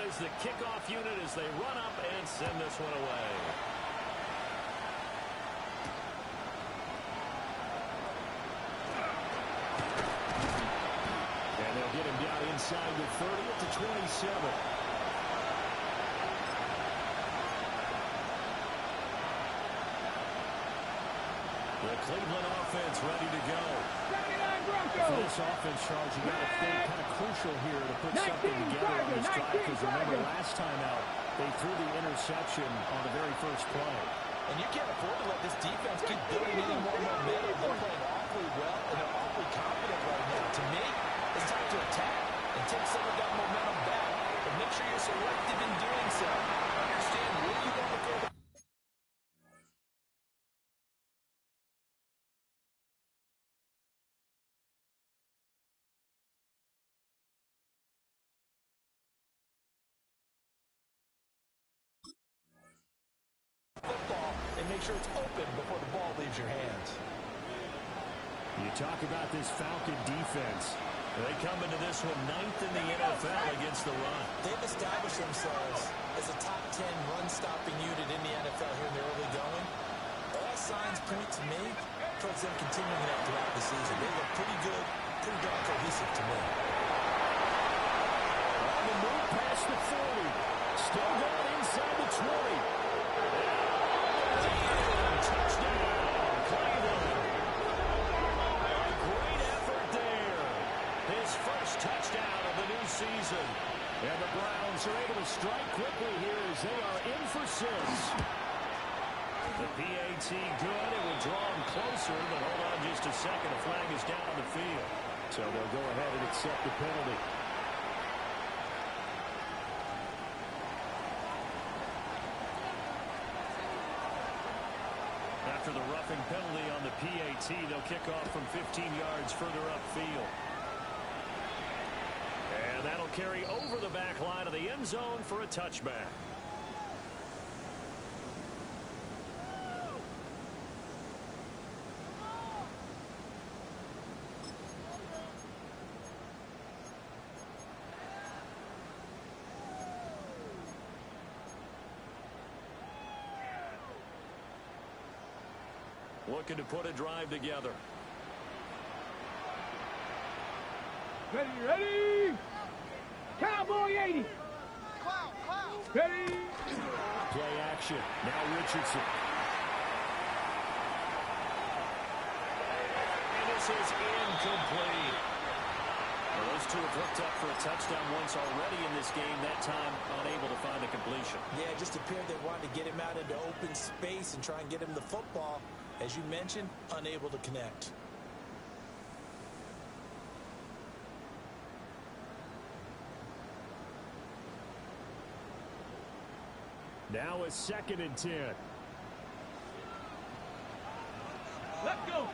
is the kickoff unit as they run up and send this one away. And they'll get him down inside the 30 at the 27. The Cleveland offense ready to go. For this offense, Charles, you got to think kind of crucial here to put something together on this drive, because remember last time out, they threw the interception on the very first play. And you can't afford to let this defense keep building any more momentum. They're playing awfully well, and they're awfully confident right now. To me, it's time to attack and take some of that momentum back. But make sure you're selective in doing so. Understand where you want to throw the football and make sure it's open before the ball leaves your hands. You talk about this Falcon defense. They come into this one 9th in the NFL against the run. They've established themselves as a top 10 run-stopping unit in the NFL here in the early going. All signs point to me towards them continuing that throughout the season. They look pretty good, pretty darn cohesive to me. On the move past the 40. Still going inside the 20. Touchdown, Cleveland. A great effort there. His first touchdown of the new season. And the Browns are able to strike quickly here as they are in for 6. The PAT good. It will draw him closer, but hold on just a second. A flag is down on the field. So they'll go ahead and accept the penalty. After the roughing penalty on the PAT, they'll kick off from 15 yards further upfield. And that'll carry over the back line of the end zone for a touchback. Looking to put a drive together. Ready. Cowboy 80. Ready. Play action. Now Richardson. And this is incomplete. Well, those two have hooked up for a touchdown once already in this game. That time unable to find the completion. Yeah, it just appeared they wanted to get him out into open space and try and get him the football. As you mentioned, unable to connect. Now a 2nd and 10. Let's go.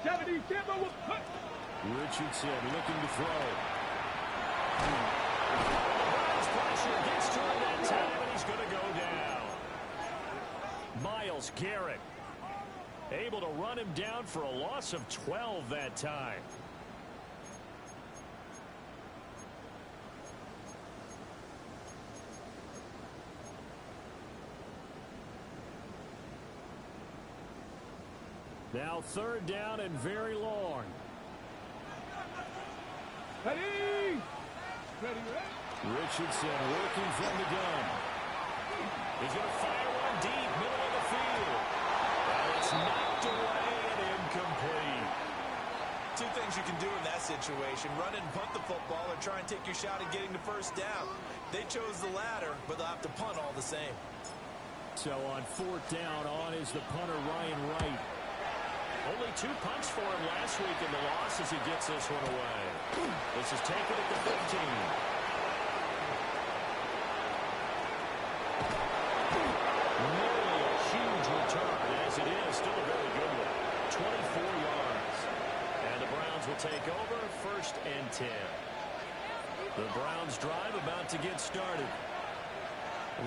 70 Timber will put. Richardson looking to throw. Browns pressure gets to him that time, and he's going to go down. Myles Garrett able to run him down for a loss of 12 that time. Now 3rd down and very long. Ready. Richardson working from the gun. He's going to fire one deep, middle of the field. And it's knocked away and incomplete. Two things you can do in that situation: run and punt the football, or try and take your shot at getting the first down. They chose the latter, but they'll have to punt all the same. So on 4th down, on is the punter Ryan Wright. Only 2 punts for him last week in the loss as he gets this one away. This is taken at the 15. Nearly a huge return, as it is still a very good one. 24 yards. And the Browns will take over 1st and 10. The Browns drive about to get started.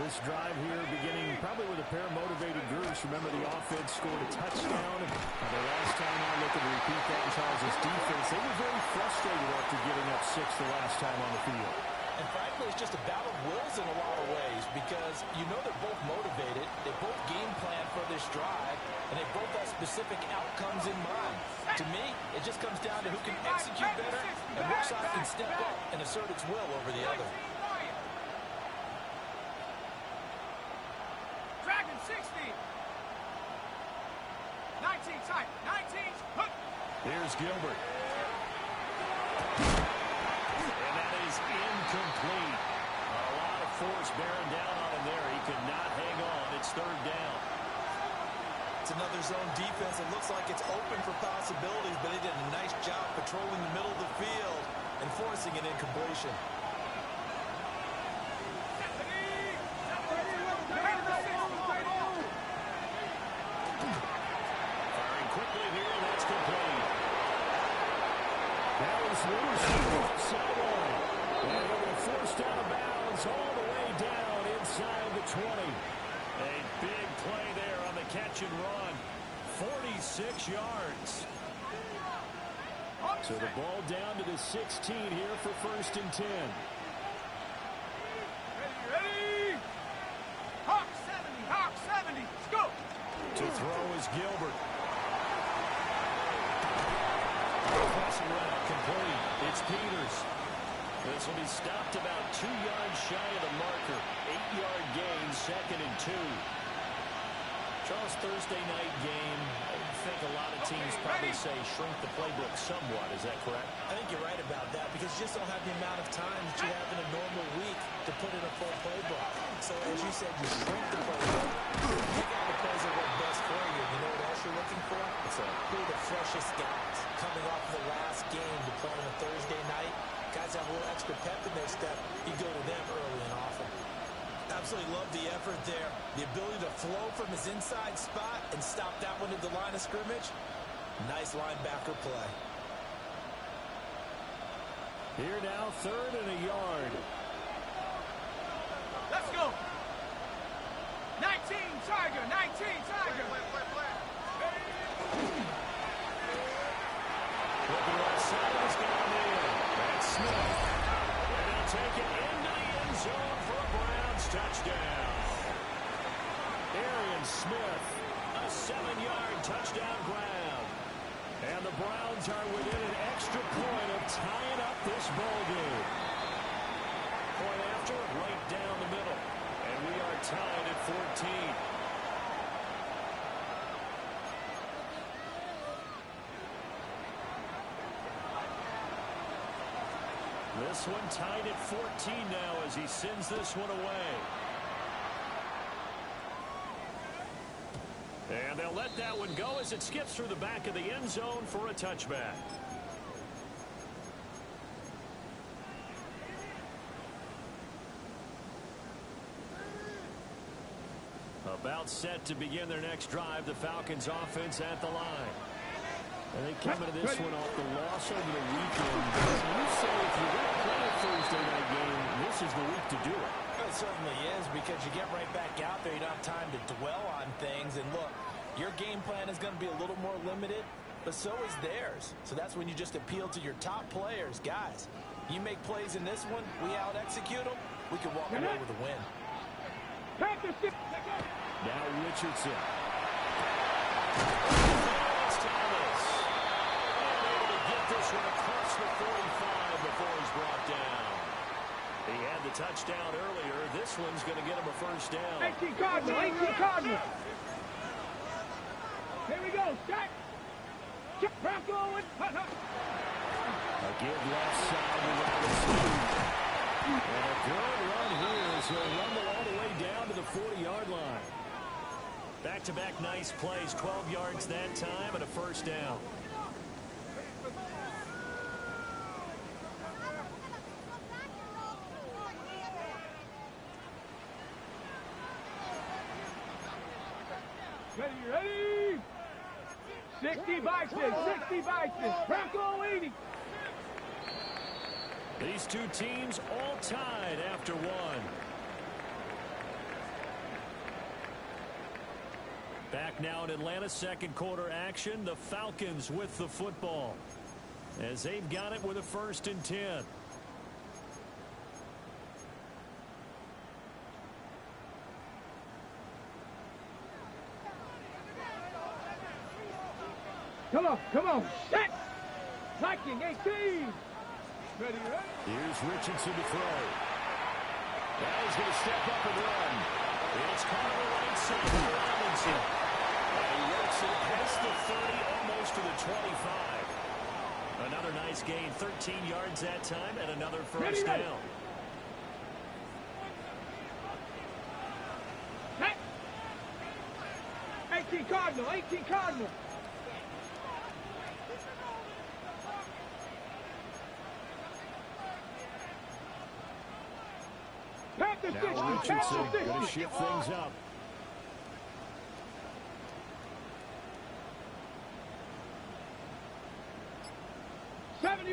This drive here beginning probably with a pair of motivated groups. Remember, the offense scored a touchdown. The last time I looked at repeat that in Charles' defense, they were very frustrated after giving up 6 the last time on the field. And frankly, it's just a battle of wills in a lot of ways because you know they're both motivated, they both game plan for this drive, and they both have specific outcomes in mind. To me, it just comes down to who can execute better and which side can step up and assert its will over the other. Dragon 60. 19 tight. 19's hook. Here's Gilbert. And that is incomplete. A lot of force bearing down on him there. He could not hang on. It's third down. It's another zone defense. It looks like it's open for possibilities, but they did a nice job patrolling the middle of the field and forcing an incompletion. Firing quickly here, and that's complete. That was loose. Sideline. And it will forced out of bounds all the way down inside the 20. A big play there on the catch and run. 46 yards. So the ball down to the 16 here for first and 10. Ready? Hawk 70. Hawk 70. Let's go. To throw is Gilbert. Crossing route complete. It's Peters. This will be stopped about 2 yards shy of the marker. 8-yard gain, second and 2. Charles, Thursday night game, I think a lot of teams probably say shrink the playbook somewhat. Is that correct? I think you're right about that because you just don't have the amount of time that you have in a normal week to put in a full playbook. So as you said, you shrink the playbook. Pick out the plays that work best for you. You know what else you're looking for? Who are the freshest guys coming off the last game to play on a Thursday night? Guys have a little extra pep in their step. You go to them early and often. Absolutely love the effort there. The ability to flow from his inside spot and stop that one at the line of scrimmage. Nice linebacker play. Here now, third and a yard. Let's go. 19 Tiger. 19 Tiger. Looking right side, he's got him in. That's Smith. And he'll take it into the end zone for a Browns touchdown. Arian Smith, a 7-yard touchdown grab. And the Browns are within an extra point of tying up this ball game. Point after, right down the middle. And we are tied at 14. This one tied at 14 now as he sends this one away. And they'll let that one go as it skips through the back of the end zone for a touchback. About set to begin their next drive, the Falcons offense at the line. And they come into this one off the loss over the weekend. You say if you're going to play a Thursday night game, this is the week to do it. It certainly is because you get right back out there. You don't have time to dwell on things. And look, your game plan is going to be a little more limited, but so is theirs. So that's when you just appeal to your top players. Guys, you make plays in this one, we out-execute them, we can walk away with a win. Now Richardson. This one across the 45 before he's brought down. He had the touchdown earlier. This one's going to get him a first down. 18 Cardinal. 18 Cardinal. Here we go. Stack. Bronco. A give left side to Robinson. And a good run here as he'll rumble all the way down to the 40-yard line. Back-to-back nice plays. 12 yards that time and a first down. Ready? 60 Bison, 60 Bison, Bronco 80. These two teams all tied after one. Back now in Atlanta, second quarter action. The Falcons with the football as they've got it with a 1st and 10. Come on. Set. Viking 18. Ready, ready. Here's Richardson to throw. Now he's going to step up and run. It's caught on the right side of Robinson. And he works it past the 30, almost to the 25. Another nice gain, 13 yards that time, and another first down. Set. 18 Cardinal, 18 Cardinal. Now Richardson going to shift things up.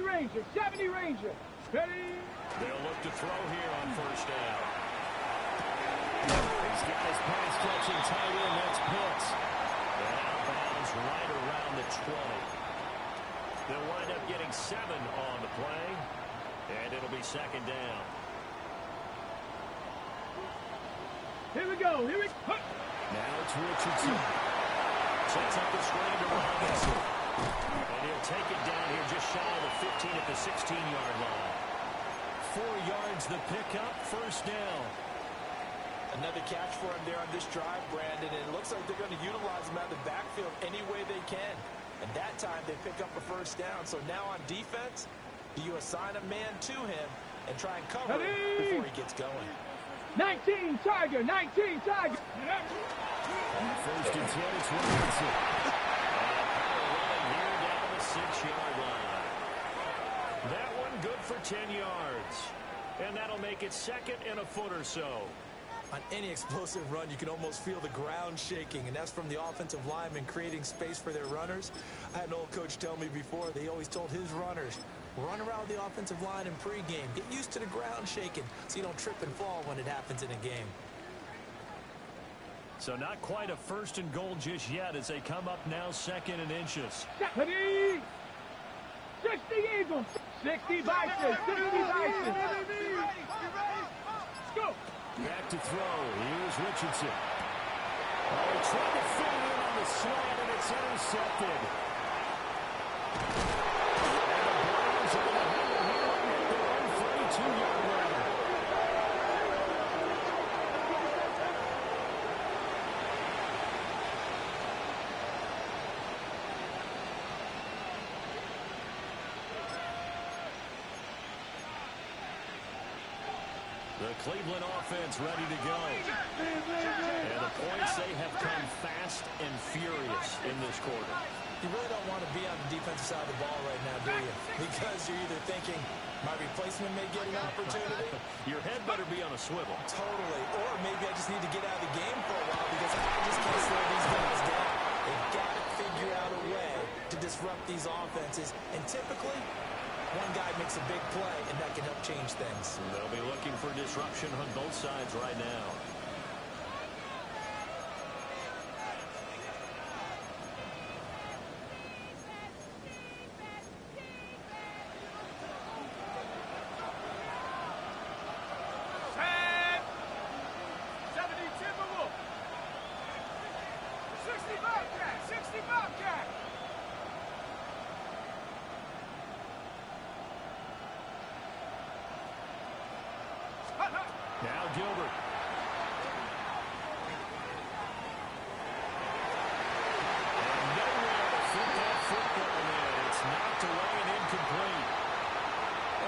Ranger, 70 Ranger. Ready. They'll look to throw here on first down. He's got his pass catching tight end. That's Pitts. And out of bounds right around the 20. They'll wind up getting 7 on the play. And it'll be second down. Here we go. Here we go. Now it's Richardson. Sets up the screen to Robinson. And he'll take it down here just shy of the 15 at the 16-yard line. 4 yards the pickup, first down. Another catch for him there on this drive, Brandon. And it looks like they're going to utilize him out of the backfield any way they can. And that time they pick up a first down. So now on defense, do you assign a man to him and try and cover him before he gets going? 19 Tiger, 19 Tiger. First and 10, it's Robinson. Here down the 6-yard line. That one good for 10 yards. And that'll make it second and a foot or so. On any explosive run, you can almost feel the ground shaking, and that's from the offensive linemen creating space for their runners. I had an old coach tell me before, they always told his runners, run around the offensive line in pregame. Get used to the ground shaking so you don't trip and fall when it happens in a game. So not quite a first and goal just yet as they come up now second and inches. 60 Eagles, 60 Bison, 60 Bison. Let's go. Back to throw. Here's Richardson. Oh, trying to fit it in on the slant, and it's intercepted. And the Browns are going to have it here at their own 32-yard line. The Cleveland offense ready to go. And the points, they have come fast and furious in this quarter. You really don't want to be on the defensive side of the ball right now, do you? Because you're either thinking, my replacement may get an opportunity. Your head better be on a swivel. Totally. Or maybe I just need to get out of the game for a while because I just can't slow these guys down. They've got to figure out a way to disrupt these offenses. And typically, one guy makes a big play, and that can help change things. They'll be looking for disruption on both sides right now. Set. 70 Timberwolf. 60 Bobcat, 60 Bobcat. Now Gilbert. And nowhere to fit that football in. It's knocked away and incomplete.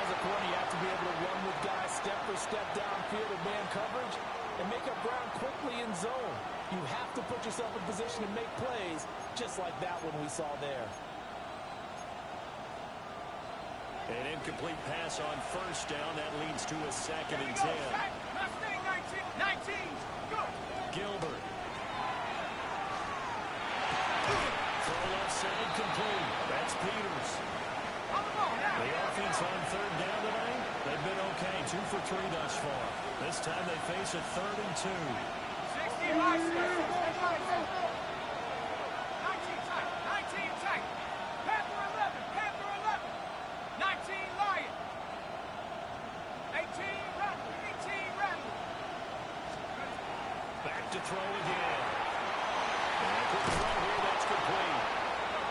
As a corner, you have to be able to run with guys step for step downfield in man coverage and make up ground quickly in zone. You have to put yourself in position to make plays just like that one we saw there. An incomplete pass on first down. That leads to a second and 10. Mustang 19, go. Gilbert. Throw left side complete. That's Peters. On the ball now. The offense on third down tonight, they've been okay. 2 for 3 thus far. This time they face a 3rd and 2. 60 Bison. 19 tight. Panther 11. 19 Lion. 18 Rattle. Back to throw again. And a quick throw here, that's complete.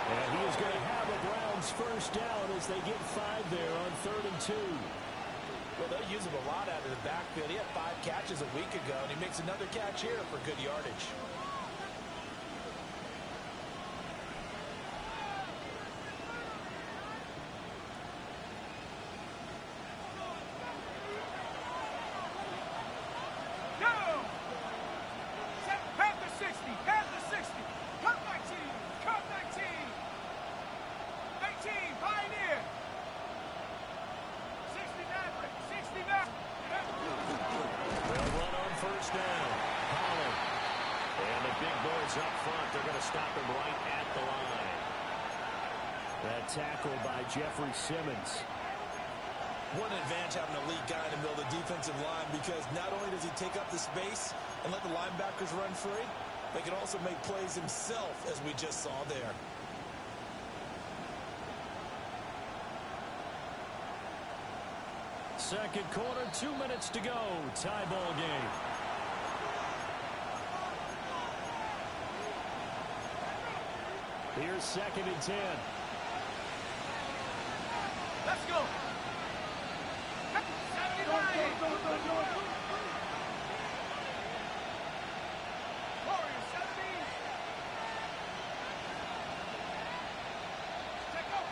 And he is going to have a Browns first down as they get 5 there on 3rd and 2. Well, they'll use him a lot out of the backfield. He had 5 catches a week ago, and he makes another catch here for good yardage. Up front, they're going to stop him right at the line. That tackle by Jeffrey Simmons. One advantage having a lead guy in the middle of the defensive line, because not only does he take up the space and let the linebackers run free, but he can also make plays himself, as we just saw there. Second quarter, 2 minutes to go. Tie ball game. Here's 2nd and 10. Let's go. 79. Warriors 70. Take up.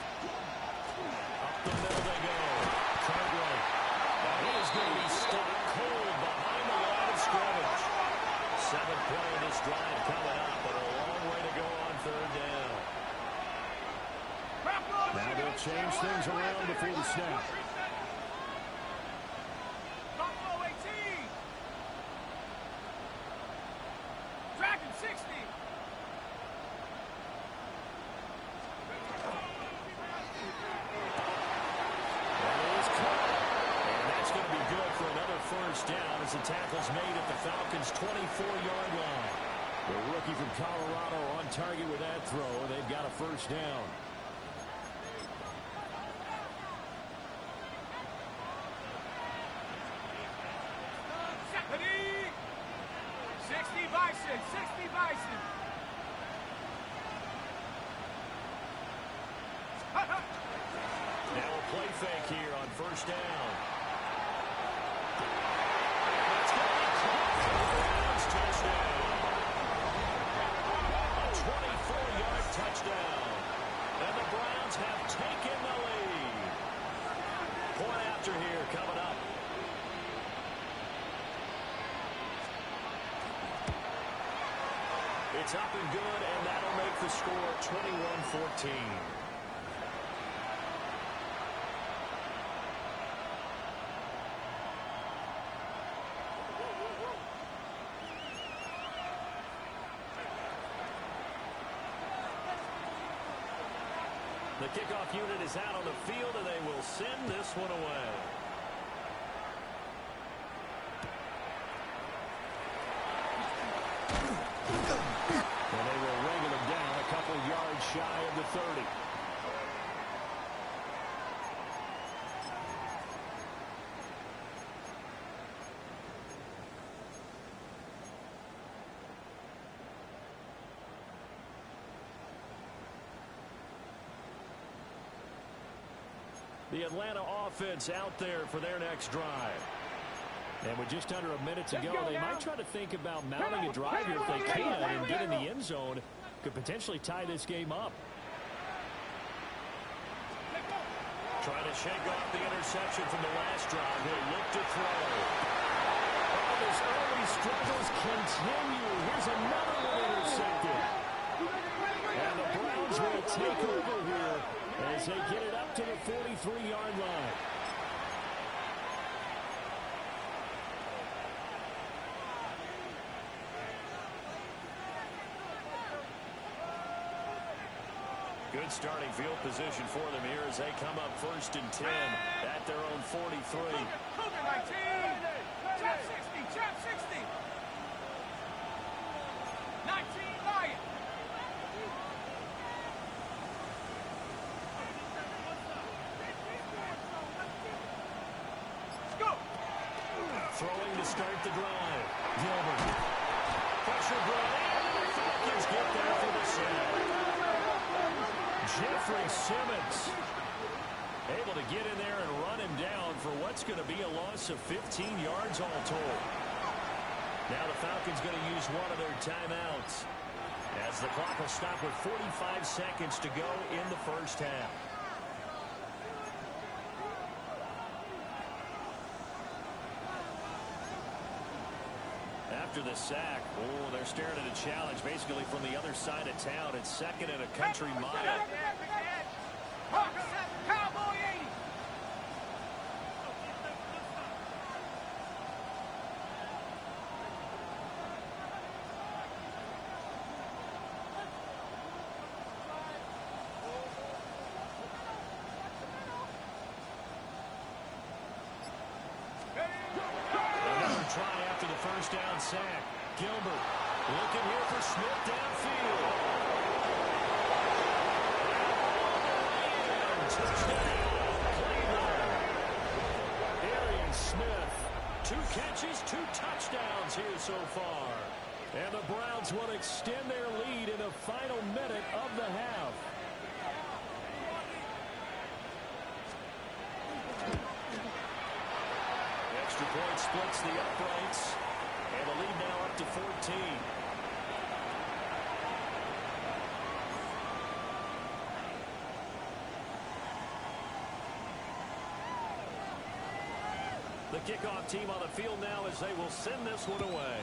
Up the middle they go. Cartwright. Now he is going to be stuck cold behind the line of scrimmage. 7th play of this drive coming up, but a long way to go on 3rd down. Now they'll change things around before the snap. Buffalo 18. Dragon 60. That is caught. And that's going to be good for another first down as the tackle's made at the Falcons' 24-yard line. The rookie from Colorado on target with that throw. They've got a first down. Now a play fake here on first down. That's going to be caught for the Browns touchdown. A 24-yard touchdown. And the Browns have taken the lead. Point after here coming up. It's up and good, and that'll make the score 21-14. The kickoff unit is out on the field, and they will send this one away. And they will wrangle him down a couple yards shy of the 30. The Atlanta offense out there for their next drive. And with just under a minute to go, they might try to think about mounting a drive here if they can and get in the end zone. Could potentially tie this game up. Trying to shake off the interception from the last drive. He'll look to throw. Oh, his early struggles continue. Here's another one intercepted. And the Browns will take over here as they get it up to the 43-yard line. Good starting field position for them here as they come up 1st and 10 at their own 43. Cougar 19. Jab 60. Jab 60. 19 Lion. Let's go. Throwing to start the drive. Gilbert. Pressure brought in, and the Falcons get there for the sack. Jeffrey Simmons able to get in there and run him down for what's going to be a loss of 15 yards all told. Now the Falcons going to use one of their timeouts as the clock will stop with 45 seconds to go in the first half. After the sack, they're staring at a challenge basically from the other side of town. It's second and a country mile. Cowboy 80. Another try after the first down sack. Gilbert looking here for Smith downfield. Touchdown, Cleveland. Arian Smith, 2 catches, 2 touchdowns here so far. And the Browns will extend their lead in the final minute of the half. Extra point splits the uprights. And the lead now up to 14. The kickoff team on the field now as they will send this one away.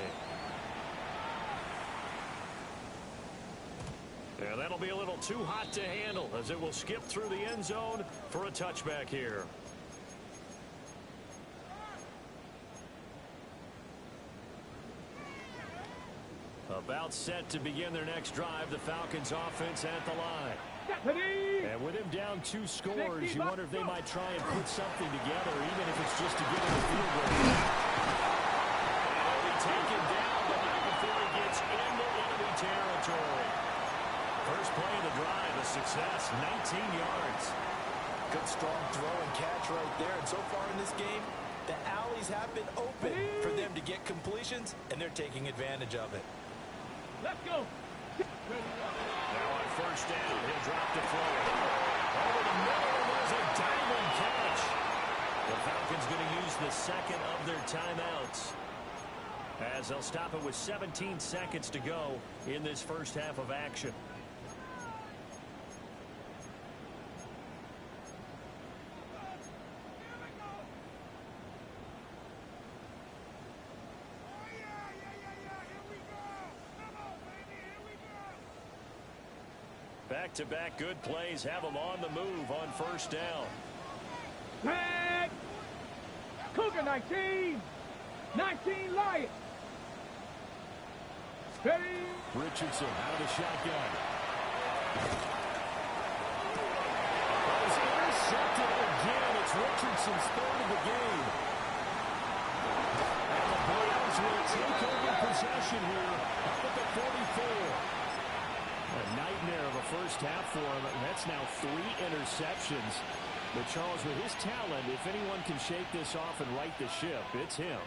And that'll be a little too hot to handle as it will skip through the end zone for a touchback here. About set to begin their next drive, the Falcons offense at the line. And with him down 2 scores, you wonder if they might try and put something together, even if it's just to get him a field goal. He'll be taken down, but not before he gets into enemy territory. First play of the drive, a success, 19 yards. Good strong throw and catch right there. And so far in this game, the alleys have been open for them to get completions, and they're taking advantage of it. Let's go. Now on first down, he'll drop to Floyd. Over the middle, there's a diamond catch. The Falcons going to use the second of their timeouts as they'll stop it with 17 seconds to go in this first half of action. Back-to-back good plays have them on the move on first down. Tag. Cougar 19. 19 Lions. Ready. Richardson out of the shotgun. That is intercepted again. It's Richardson's third of the game. And the Browns will take over possession here up at the 44. A nightmare of a first half for him. That's now 3 interceptions. But Charles, with his talent, if anyone can shake this off and right the ship, it's him.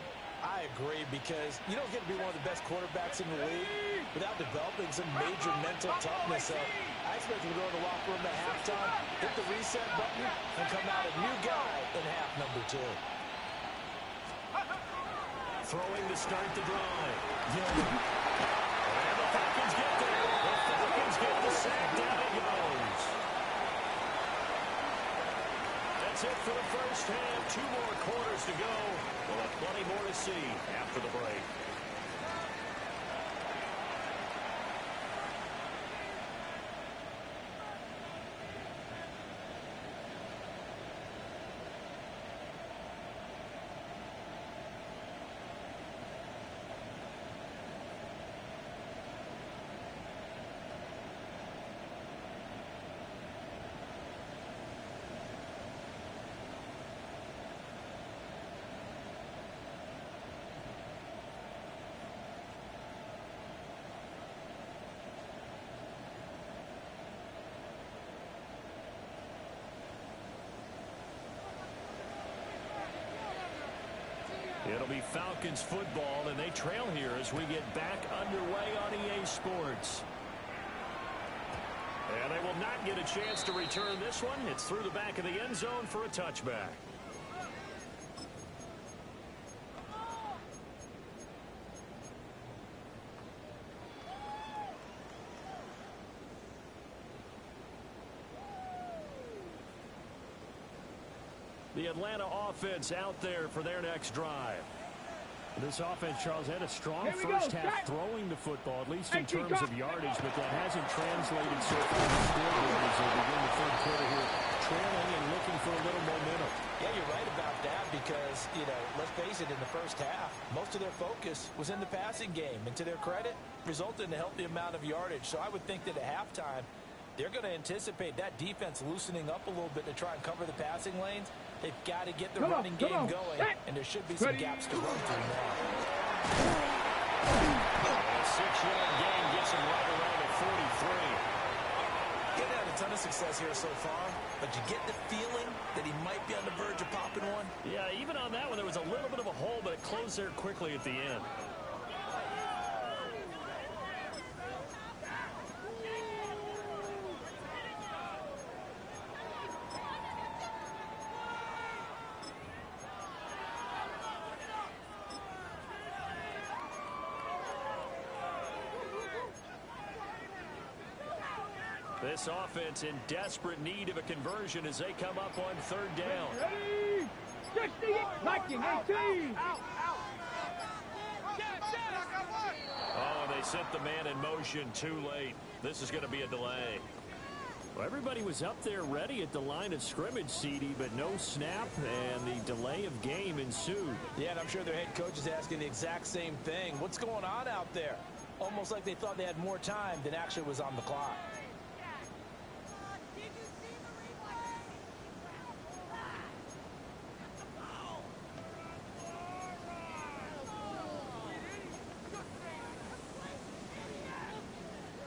I agree, because you don't get to be one of the best quarterbacks in the league without developing some major mental toughness. So I expect him to go to the locker room at halftime, hit the reset button, and come out a new guy in half number 2. Throwing to start the drive. And the Falcons get there. The Falcons get the sack. Down it goes. That's it for the first half. 2 more quarters to go. We'll have plenty more to see after the break. It'll be Falcons football, and they trail here as we get back underway on EA Sports. And they will not get a chance to return this one. It's through the back of the end zone for a touchback. The Atlanta offense out there for their next drive. This offense, Charles, had a strong first half throwing the football, at least in terms of yardage, but that hasn't translated so far to scoreboard as they begin the third quarter here, trailing and looking for a little momentum. Yeah, you're right about that because, let's face it, in the first half, most of their focus was in the passing game. And to their credit, resulted in a healthy amount of yardage. So I would think that at halftime, they're going to anticipate that defense loosening up a little bit to try and cover the passing lanes. They've got to get the running game going, and there should be some gaps to run through now. A 6-yard gain gets him right around at 43. He's had a ton of success here so far, but you get the feeling that he might be on the verge of popping one. Yeah, even on that one, there was a little bit of a hole, but it closed there quickly at the end. This offense in desperate need of a conversion as they come up on third down. Ready? 60, 19, 18. Oh, and they sent the man in motion too late. This is going to be a delay. Well, everybody was up there ready at the line of scrimmage, CD, but no snap, and the delay of game ensued. Yeah, and I'm sure their head coach is asking the exact same thing. What's going on out there? Almost like they thought they had more time than actually was on the clock.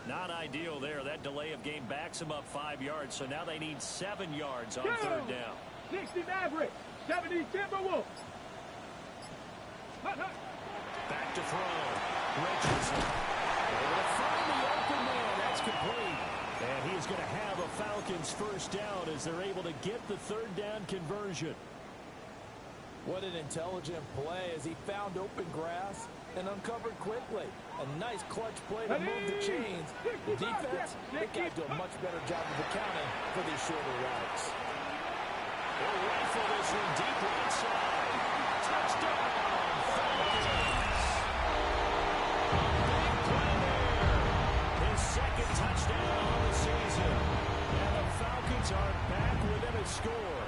Not ideal there. That delay of game backs them up 5 yards, so now they need 7 yards on third down. 60 Maverick, 70 Timberwolves. Back to throw. Richardson. Able to find the open man. That's complete. And he is going to have a Falcons first down as they're able to get the third down conversion. What an intelligent play as he found open grass and uncovered quickly. A nice clutch play to move the chains. The defense, they got to do a much better job of accounting for these shorter routes. They'll rifle this one deep inside. Touchdown, Falcons. Big play there. His second touchdown of the season. And the Falcons are back within a score.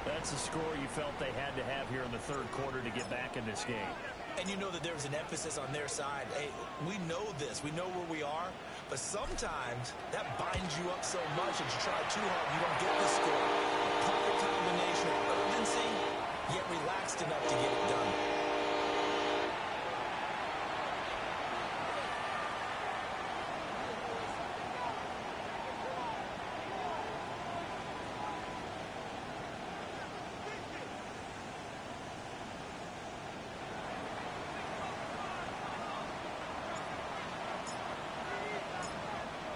That's the score you felt they had to have here in the third quarter to get back in this game. And you know that there was an emphasis on their side. Hey, we know this. We know where we are. But sometimes that binds you up so much that you try too hard, you don't get the score. A perfect combination of urgency, yet relaxed enough to get it done.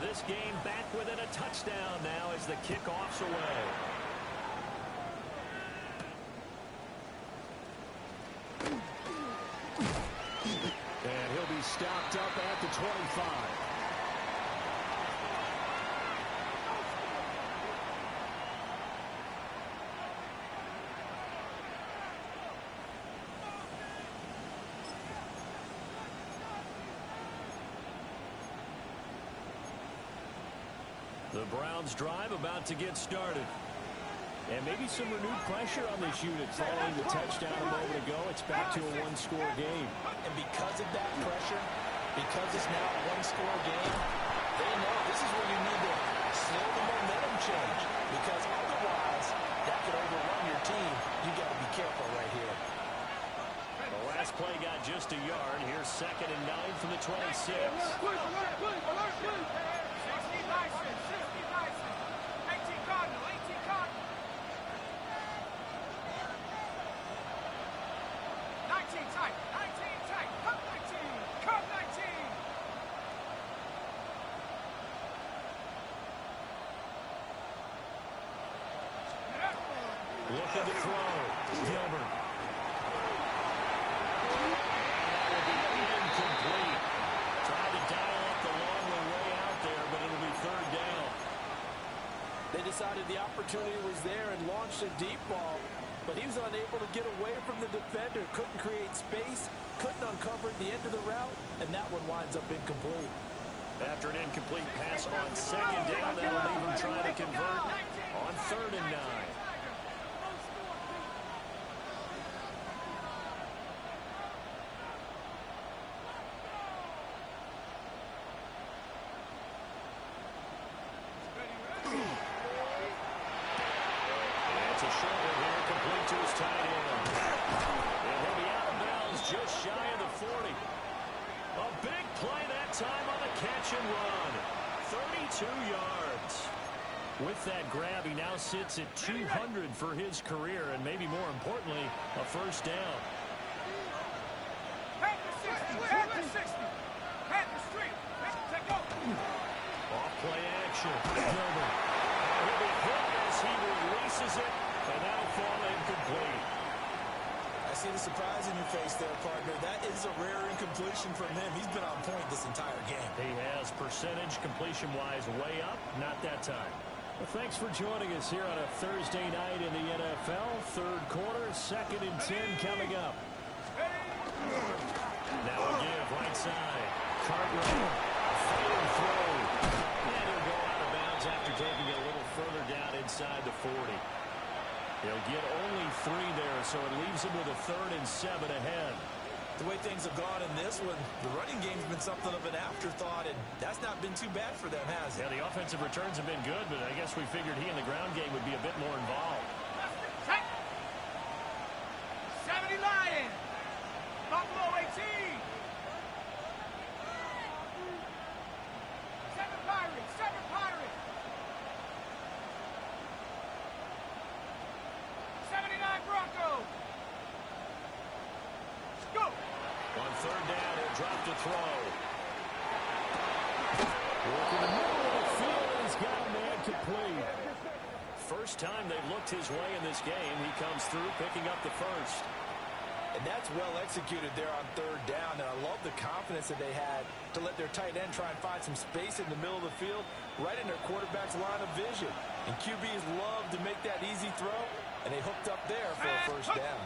This game back within a touchdown now as the kickoff's away. And he'll be stopped up at the 25. The Browns drive about to get started. And maybe some renewed pressure on this unit following the touchdown a moment ago. It's back to a one-score game. And because of that pressure, because it's now a one-score game, they know this is where you need to slow the momentum change. Because otherwise, that could overrun your team. You got to be careful right here. The last play got just a yard. Here's 2nd and 9 from the 26. to throw. Gilbert. Incomplete. Tried to dial up the long way out there, but it'll be third down. They decided the opportunity was there and launched a deep ball, but he was unable to get away from the defender. Couldn't create space, couldn't uncover the end of the route, and that one winds up incomplete. After an incomplete pass on second down, that'll leave him trying to convert on 3rd and 9. It's a short one here, complete to his tight end. And he'll be out of bounds just shy of the 40. A big play that time on the catch and run. 32 yards. With that grab, he now sits at 200 for his career, and maybe more importantly, a first down. Head to 60. Head to 60. Head to street. Take off. Off play action. Gilbert. He'll be hit as he releases it, and that'll fall incomplete. I see the surprise in your face there, partner. That is a rare incompletion from him. He's been on point this entire game. He has percentage completion-wise way up, not that time. Well, thanks for joining us here on a Thursday night in the NFL. Third quarter, 2nd and 10 coming up. Now a give, right side. Cartwright, fade throw. And he'll go out of bounds after taking it a little further down inside the 40. He'll get only 3 there, so it leaves him with a 3rd and 7 ahead. The way things have gone in this one, the running game's been something of an afterthought, and that's not been too bad for them, has it? Yeah, the offensive returns have been good, but I guess we figured he in the ground game would be a bit more involved. 70 Lions. Buffalo 18. 7 Pirates. 7 Pirates. 79 Broncos. Go. On 3rd down, he'll drop to throw. Working the middle of the field, and he's got a man complete. First time they've looked his way in this game. He comes through, picking up the first. And that's well executed there on 3rd down, and I love the confidence that they had to let their tight end try and find some space in the middle of the field, right in their quarterback's line of vision. And QBs love to make that easy throw, and they hooked up there for a first down.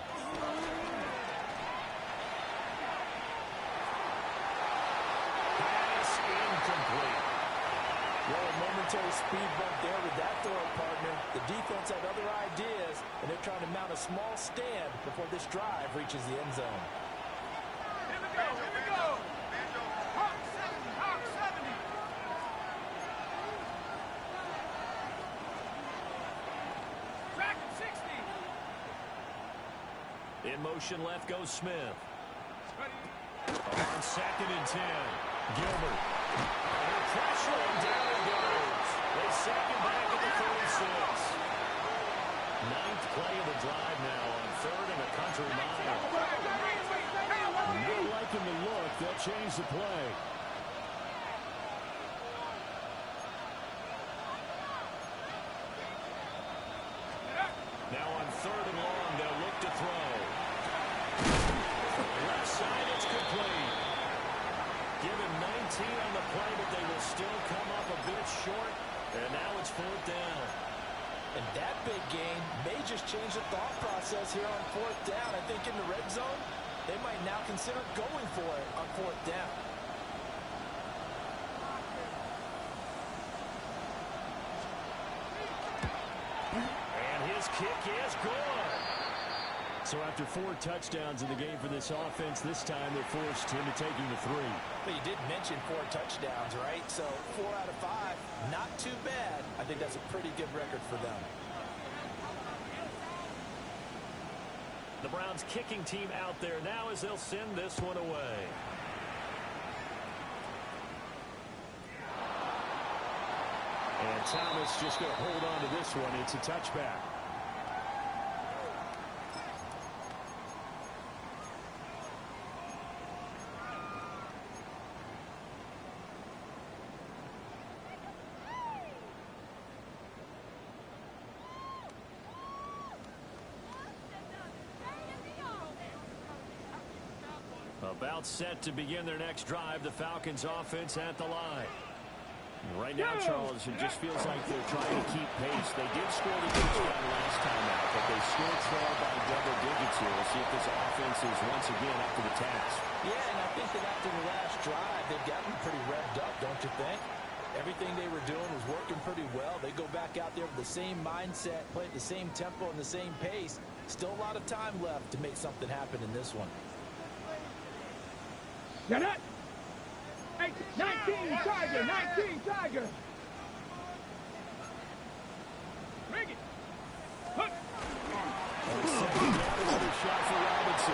Pass incomplete. Well, a momentary speed bump there with that throw, partner. The defense had other ideas, and they're trying to mount a small stand before this drive reaches the end zone. Here we go. Here we go. Hawk 70. Hawk 70. Track at 60. In motion left goes Smith. On 2nd and 10. Gilbert. And pressure, and down he goes. They sack him back at the 36. 9th play of the drive now on 3rd and a country mile. Not liking the look. They'll change the play. Now on 3rd and long, they'll look to throw. Left side, it's complete. Given 19 on the play, but they will still come up a bit short. And now it's 4th down. And that big gain may just change the thought process here on 4th down. I think in the red zone, they might now consider going for it on 4th down. And his kick is good. So after 4 touchdowns in the game for this offense, this time they're forced into taking the 3. But you did mention 4 touchdowns, right? So 4 out of 5, not too bad. I think that's a pretty good record for them. The Browns kicking team out there now as they'll send this one away. And Thomas just going to hold on to this one. It's a touchback. About set to begin their next drive. The Falcons offense at the line. Right now, Charles, it just feels like they're trying to keep pace. They did score the touchdown last time out, but they still trail by double digits here. We'll see if this offense is once again up to the task. Yeah, and I think that after the last drive, they've gotten pretty revved up, don't you think? Everything they were doing was working pretty well. They go back out there with the same mindset, play at the same tempo and the same pace. Still a lot of time left to make something happen in this one. Shut up! 19 Tiger! 19 Tiger! Bring it! Hook! Another shot for Robinson.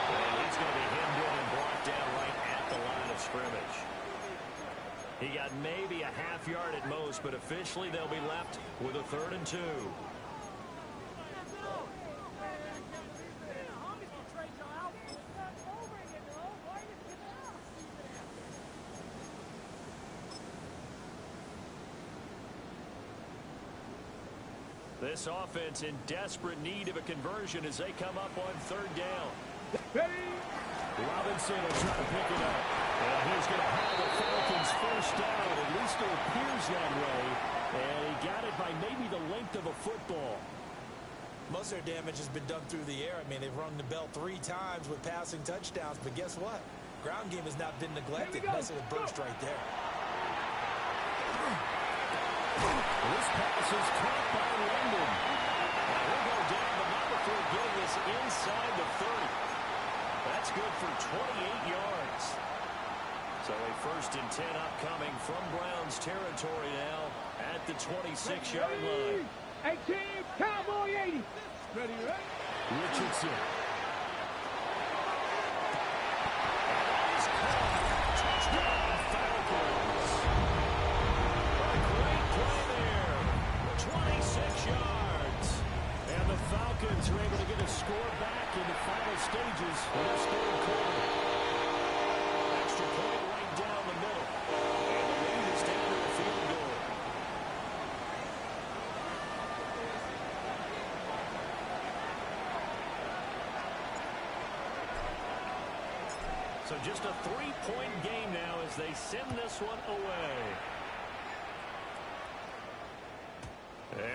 And he's going to be hemmed in and brought down right at the line of scrimmage. He got maybe a half yard at most, but officially they'll be left with a 3rd and 2. This offense in desperate need of a conversion as they come up on 3rd down. Ready? Robinson will try to pick it up. And he's going to have the Falcons first down. At least it appears that way. And he got it by maybe the length of a football. Most of their damage has been done through the air. I mean, they've rung the bell 3 times with passing touchdowns. But guess what? Ground game has not been neglected. Nice little burst right there. This pass is caught by London. And he'll go down the number for getting this inside the 30. That's good for 28 yards. So a 1st and 10 upcoming from Browns territory now at the 26-yard line. 18, Cowboy 80. Ready, ready? Richardson. Touchdown Falcons. A great play there. 26 yards. And the Falcons are able to get a score back in the final stages of this 3rd quarter. Extra point right down the middle. And the lead is down to the field goal. So just a 3-point game now as they send this one away.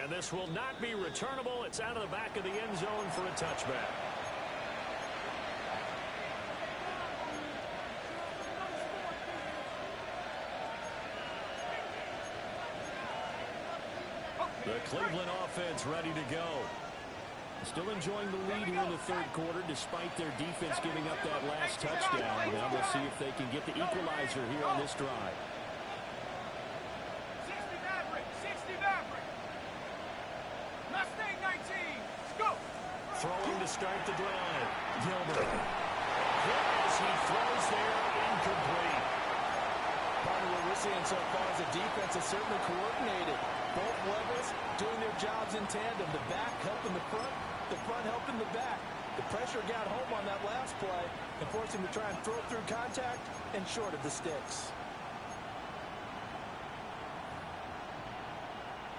And this will not be returnable. It's out of the back of the end zone for a touchback. The Cleveland offense ready to go. Still enjoying the lead here in the 3rd quarter despite their defense giving up that last touchdown. Now we'll see if they can get the equalizer here on this drive. 60 Maverick! 60 Maverick! Mustang 19! Let's go! Throwing to start the drive. Gilbert. As he throws there, incomplete. Part of what we're seeing so far is the defense is certainly coordinated. Both levels doing their jobs in tandem. The back helping the front helping the back. The pressure got home on that last play and forced him to try and throw through contact and short of the sticks.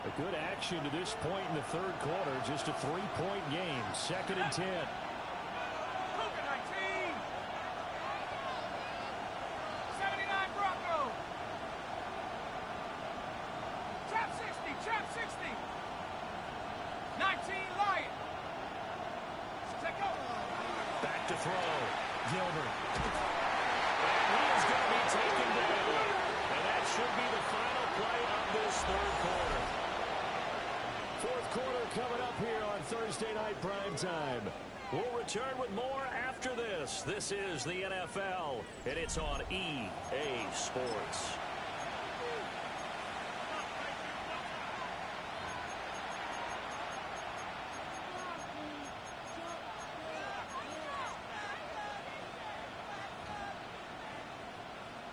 A good action to this point in the 3rd quarter. Just a 3-point game. 2nd and 10. Cougar 19! 79 Bronco! Trap 60! Trap 60! 19 Lion! Check go! Back to throw. Gilbert. And he is going to be taken down. And that should be the final play of this 3rd quarter. 4th quarter coming up here on Thursday Night Primetime. We'll return with more after this. This is the NFL, and it's on EA Sports.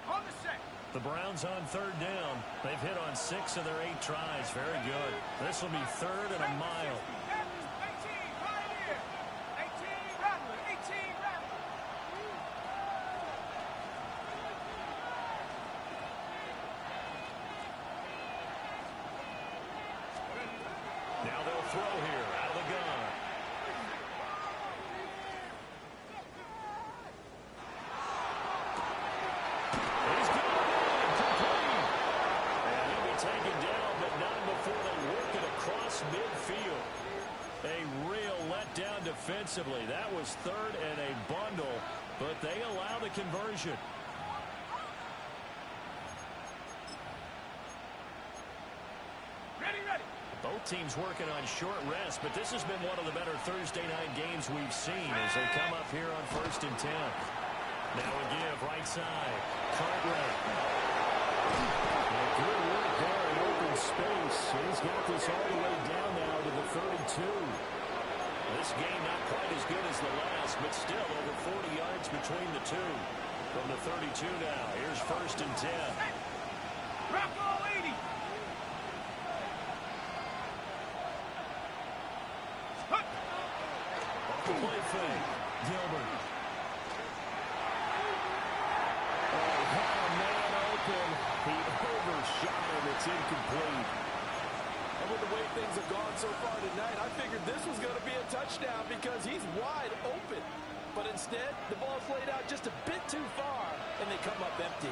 On the set! The Browns on 3rd down. They've hit on 6 of their 8 tries. Very good. This will be 3rd and a mile. 18 Pioneer! 18 Rattler! 18 Rattler! Now they'll throw here out of the gun. defensively. That was third and a bundle, but they allow the conversion. Ready, ready. Both teams working on short rest, but this has been one of the better Thursday night games we've seen as they come up here on 1st and 10. Now a give, right side. Cartwright. Good work there in open space. He's got this all the way down now to the 32. This game not quite as good as the last, but still over 40 yards between the two. From the 32 now, here's 1st and 10. Drop all 80. Off the play fake. Gilbert. Oh, had a man open. He overshot him. It's incomplete. And with the way things have gone so far tonight, I figured this was going to be a touchdown because he's wide open. But instead, the ball's laid out just a bit too far, and they come up empty.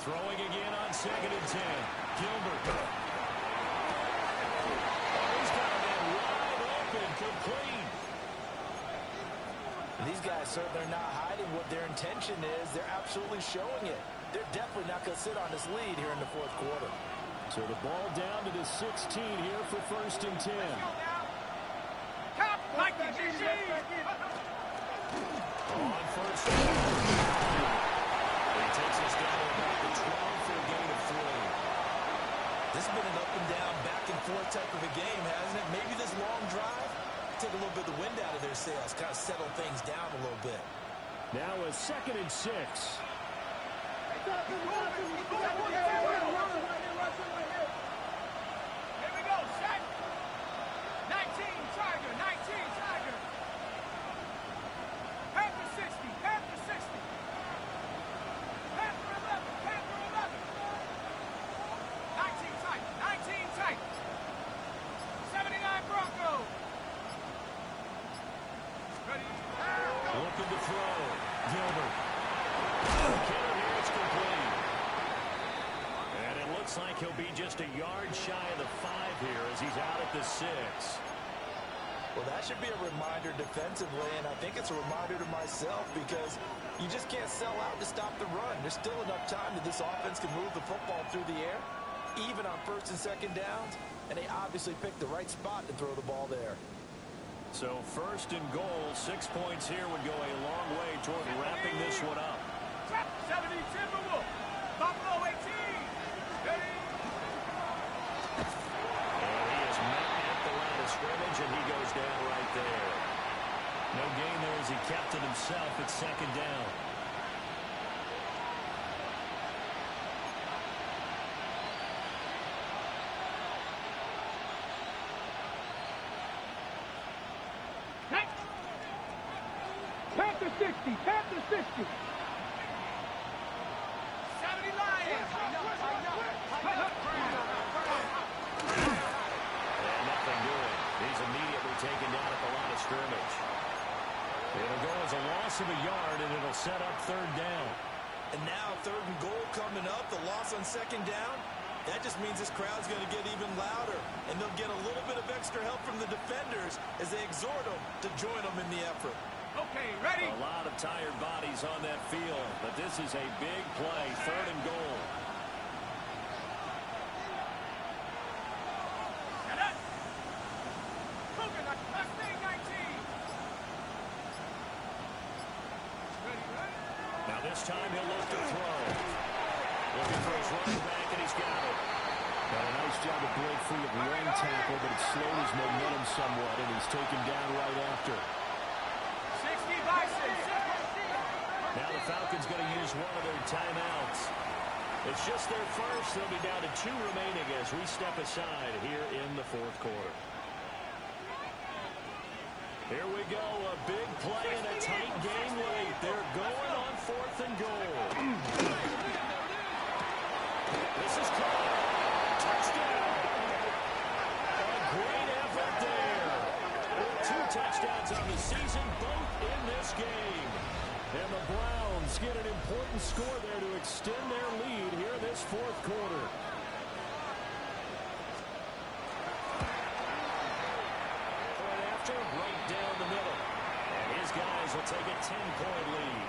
Throwing again on 2nd and 10. Gilbert. Oh, he's got a man wide open, complete. These guys certainly are not hiding what their intention is. They're absolutely showing it. They're definitely not going to sit on this lead here in the 4th quarter. So the ball down to the 16 here for 1st and 10. Cop, like the GG. On 1st and 10. He takes us down to about the 12 for a gain of 3. This has been an up and down, back and forth type of a game, hasn't it? Maybe this long drive take a little bit of the wind out of their sails, kind of settle things down a little bit. Now a 2nd and 6. Here we go, set. 19, Tiger, 19, Tiger. Panther 60, Panther 60. Panther 11, Panther 11. 19 Titans, 19 Titans. 79 Broncos. Ready? Looking to throw. Gilbert. Killer here, it's complete. And it looks like he'll be just a yard shy of the 5 here as he's out at the 6. Well, that should be a reminder defensively, and I think it's a reminder to myself because you just can't sell out to stop the run. There's still enough time that this offense can move the football through the air, even on 1st and 2nd downs, and they obviously picked the right spot to throw the ball there. So 1st and goal, 6 points here would go a long way toward wrapping this one up. 70 Timberwolf. Buffalo 18. Ready? And he is met at the line of scrimmage, and he goes down right there. No gain there as he kept it himself at 2nd down. Panther 60, Panther 60. 70 Lions. And nothing doing. He's immediately taken down at the line of scrimmage. It'll go as a loss of a yard, and it'll set up 3rd down. And now 3rd and goal coming up, the loss on 2nd down. That just means this crowd's going to get even louder, and they'll get a little bit of extra help from the defenders as they exhort them to join them in the effort. Okay, ready? A lot of tired bodies on that field, but this is a big play, 3rd and goal. Set up. Cougar, Mustang 19. Ready, ready? Now this time he'll look to throw. Looking for his running back, and he's got it. Got a nice job to break free of one tackle, but it slowed his momentum somewhat, and he's taken down right after. 60 Bison. Now the Falcons going to use one of their timeouts. It's just their first. They'll be down to 2 remaining as we step aside here in the 4th quarter. Here we go. A big play in a tight game late. They're going on 4th and goal. This is caught. Touchdown. A great effort there. With 2 touchdowns on the season, both in this game. And the Browns get an important score there to extend their lead here this fourth quarter. Point after, right down the middle. And his guys will take a 10-point lead.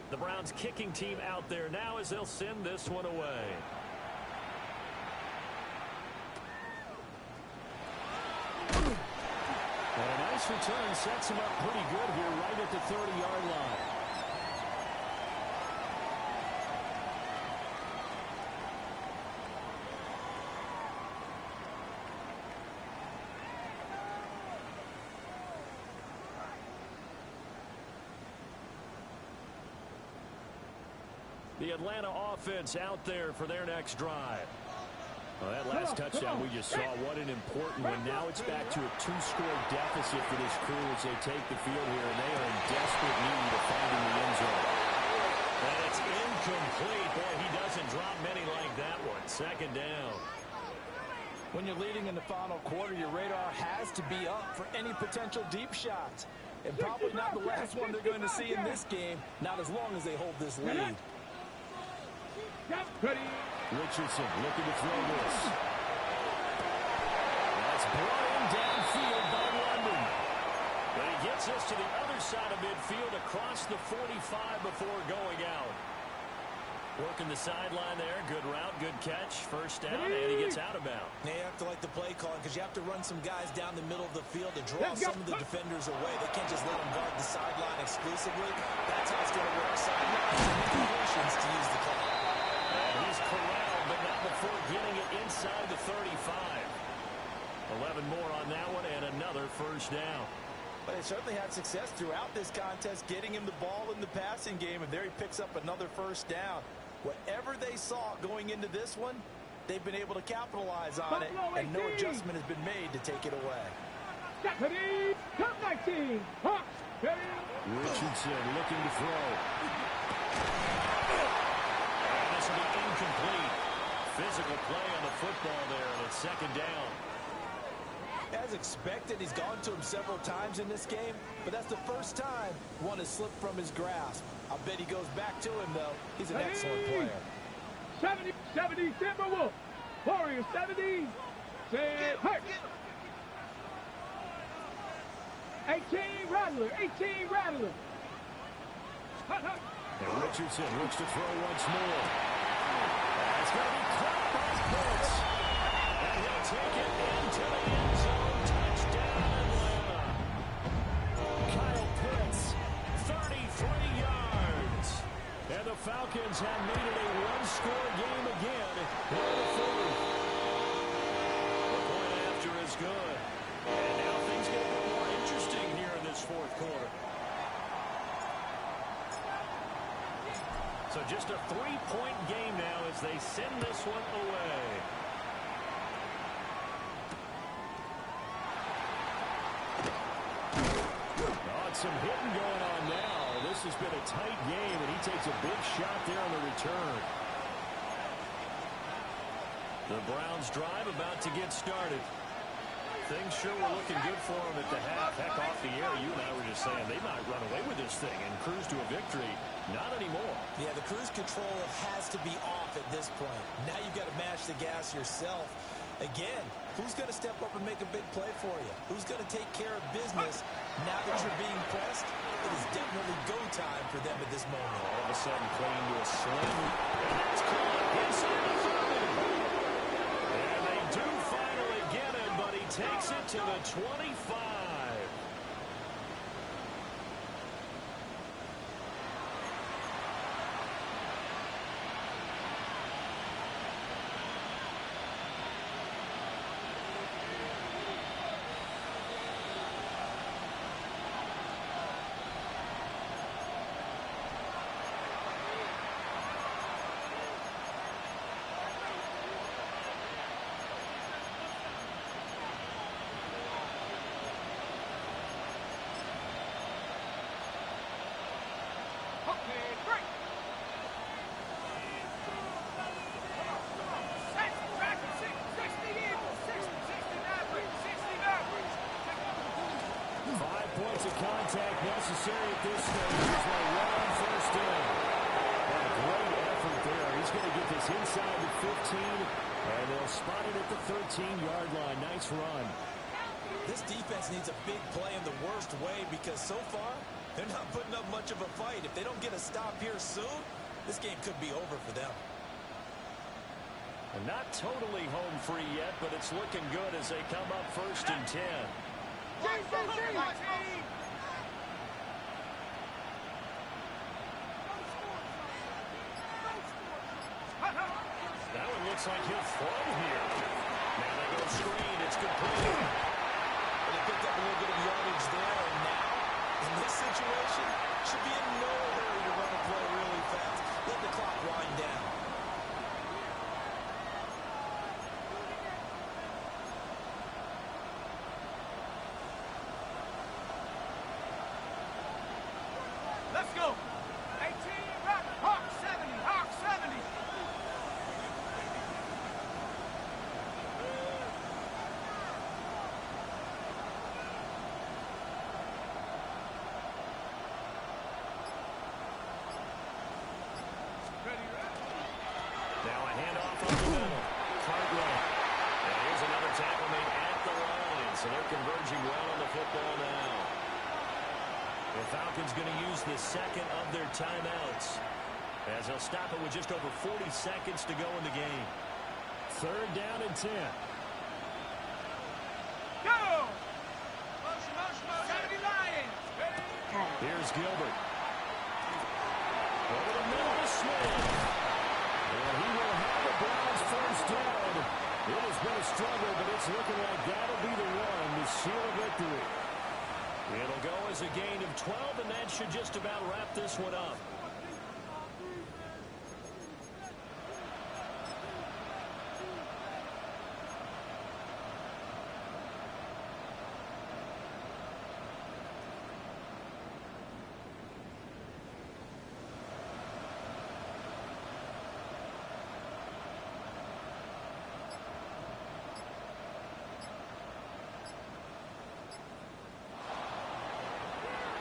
The Browns kicking team out there now as they'll send this one away. And a nice return sets him up pretty good here right at the 30-yard line. The Atlanta offense out there for their next drive. Well, that last touchdown we just saw, what an important one. Now it's back to a 2-score deficit for this crew as they take the field here, and they are in desperate need of finding the end zone. And it's incomplete. Boy, he doesn't drop many like that one. Second down. When you're leading in the final quarter, your radar has to be up for any potential deep shots. And probably not the last one they're going to see in this game, not as long as they hold this lead. Richardson looking to throw this. That's brought in downfield by London. But he gets us to the other side of midfield across the 45 before going out. Working the sideline there. Good route, good catch. First down, and he gets out of bounds. They have to like the play calling because you have to run some guys down the middle of the field to draw some of the defenders away. They can't just let them guard the sideline exclusively. That's how it's going to work. Sidelines and completions to use the clock. And he's corralled, but not before getting it inside the 35. 11 more on that one, and another first down. But they certainly had success throughout this contest, getting him the ball in the passing game, and there he picks up another first down. Whatever they saw going into this one, they've been able to capitalize on it, and no adjustment has been made to take it away. Top 19. Richardson looking to throw. And this will be incomplete. Physical play on the football there, and it's second down. As expected, he's gone to him several times in this game, but that's the first time one has slipped from his grasp. I'll bet he goes back to him, though. He's an excellent player. 70 Timberwolves. Warriors 70. Hurt. 18 Rattler. 18 Rattler. And Richardson looks to throw once more. That's going to be caught by Pitts. And he'll take it into the end zone. Touchdown, Atlanta. Kyle Pitts, 33 yards. And the Falcons have made it a one-score game again in the fourth. The point after is good. And now things get a bit more interesting here in this fourth quarter. So just a 3-point game now as they send this one away. Oh, some hitting going on now. This has been a tight game, and he takes a big shot there on the return. The Browns drive about to get started. Things sure were looking good for them at the half. Heck, off the air, you and I were just saying they might run away with this thing and cruise to a victory. Not anymore. Yeah, the cruise control has to be off at this point. Now you've got to mash the gas yourself. Again, who's going to step up and make a big play for you? Who's going to take care of business now that you're being pressed? It is definitely go time for them at this moment. All of a sudden playing to a sling. And that's caught inside the 30. And they do finally get him, but he takes it to the 25. points of contact necessary at this stage as they run on first down. A great effort there. He's going to get this inside the 15, and they'll spot it at the 13-yard line. Nice run. This defense needs a big play in the worst way because so far, they're not putting up much of a fight. If they don't get a stop here soon, this game could be over for them. And not totally home free yet, but it's looking good as they come up first and 10. That one looks like he'll throw here. Now they go screen. It's complete. And they picked up a little bit of yardage there, and now, in this situation, should be in no hurry to run a play really fast. Let the clock wind down. Let's go. 18, rock, Hawk 70, Hawk 70. Now a handoff up the middle. Cartwright. And here's another tackle made at the line. So they're converging well on the football now. The Falcons going to use the second of their timeouts as they'll stop it with just over 40 seconds to go in the game. Third down and 10. Go! Motion, motion, motion. 70 Lions. Here's Gilbert. Over the middle to Smith. And he will have the Browns first down. It has been a struggle, but it's looking like that'll be the one to seal a victory. It'll go as a gain of 12, and that should just about wrap this one up.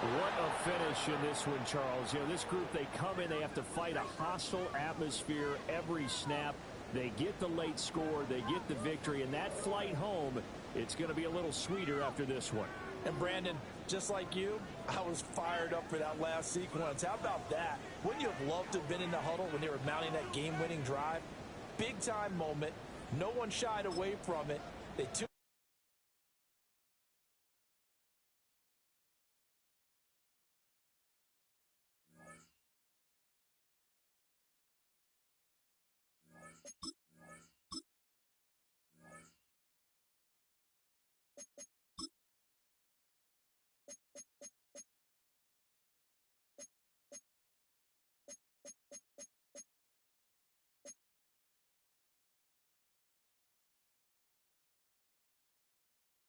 What a finish in this one, Charles. You know, this group, they come in, they have to fight a hostile atmosphere every snap. They get the late score, they get the victory, and that flight home, it's going to be a little sweeter after this one. And Brandon, just like you, I was fired up for that last sequence. How about that? Wouldn't you have loved to have been in the huddle when they were mounting that game-winning drive? Big-time moment. No one shied away from it. They took